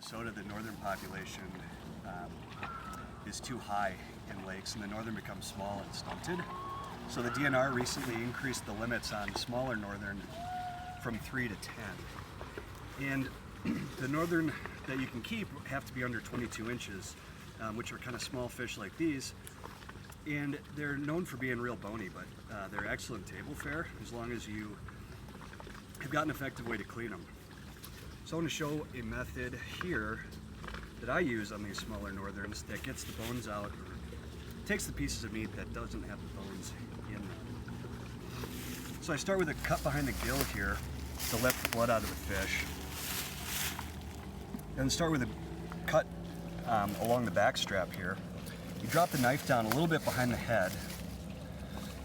Minnesota, the northern population is too high in lakes, and the northern becomes small and stunted. So the DNR recently increased the limits on the smaller northern from 3 to 10. And the northern that you can keep have to be under 22 inches, which are kind of small fish like these. And they're known for being real bony, but they're excellent table fare as long as you have got an effective way to clean them. So I want to show a method here that I use on these smaller northerns that gets the bones out, takes the pieces of meat that doesn't have the bones in them. So I start with a cut behind the gill here to let the blood out of the fish. Then start with a cut along the back strap here. You drop the knife down a little bit behind the head,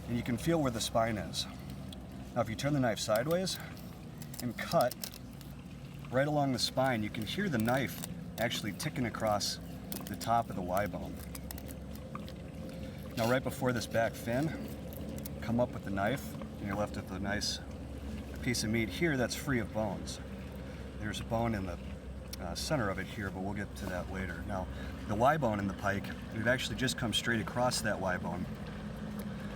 and you can feel where the spine is. Now if you turn the knife sideways and cut right along the spine, you can hear the knife actually ticking across the top of the Y bone. Now right before this back fin, come up with the knife, and you're left with a nice piece of meat here that's free of bones. There's a bone in the center of it here, but we'll get to that later. Now, the Y bone in the pike, we've actually just come straight across that Y bone.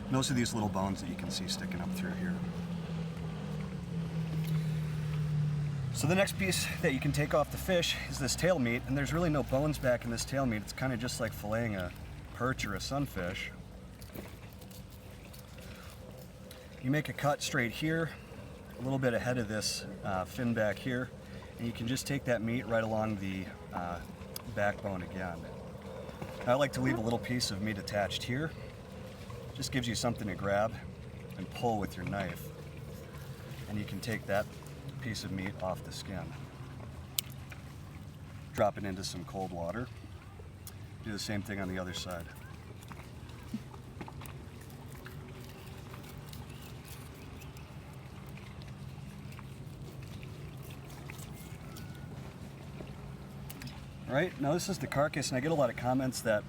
And those are these little bones that you can see sticking up through here. So the next piece that you can take off the fish is this tail meat, and there's really no bones back in this tail meat. It's kind of just like filleting a perch or a sunfish. You make a cut straight here, a little bit ahead of this fin back here, and you can just take that meat right along the backbone again. I like to leave a little piece of meat attached here. Just gives you something to grab and pull with your knife, and you can take that piece of meat off the skin. Drop it into some cold water. Do the same thing on the other side. All right, now this is the carcass, and I get a lot of comments that,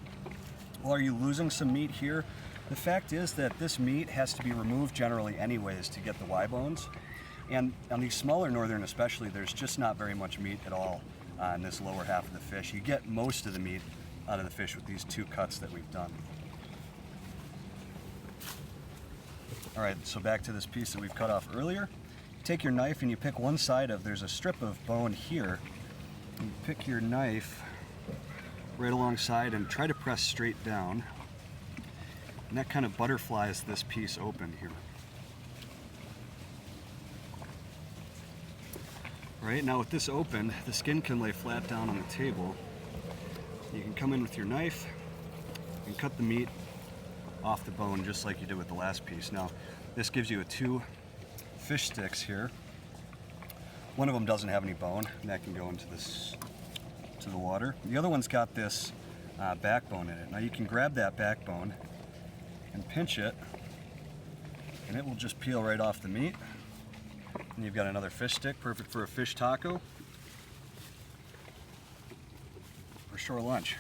well, are you losing some meat here? The fact is that this meat has to be removed generally anyways to get the Y bones. And on these smaller northern especially, there's just not very much meat at all in this lower half of the fish. You get most of the meat out of the fish with these two cuts that we've done. All right, so back to this piece that we've cut off earlier. Take your knife and you pick one side of, there's a strip of bone here. You pick your knife right alongside and try to press straight down. And that kind of butterflies this piece open here. Right, now with this open, the skin can lay flat down on the table. You can come in with your knife and cut the meat off the bone just like you did with the last piece. Now, this gives you 2 fish sticks here. One of them doesn't have any bone, and that can go into the water. The other one's got this backbone in it. Now you can grab that backbone and pinch it, and it will just peel right off the meat. And you've got another fish stick, perfect for a fish taco or shore lunch.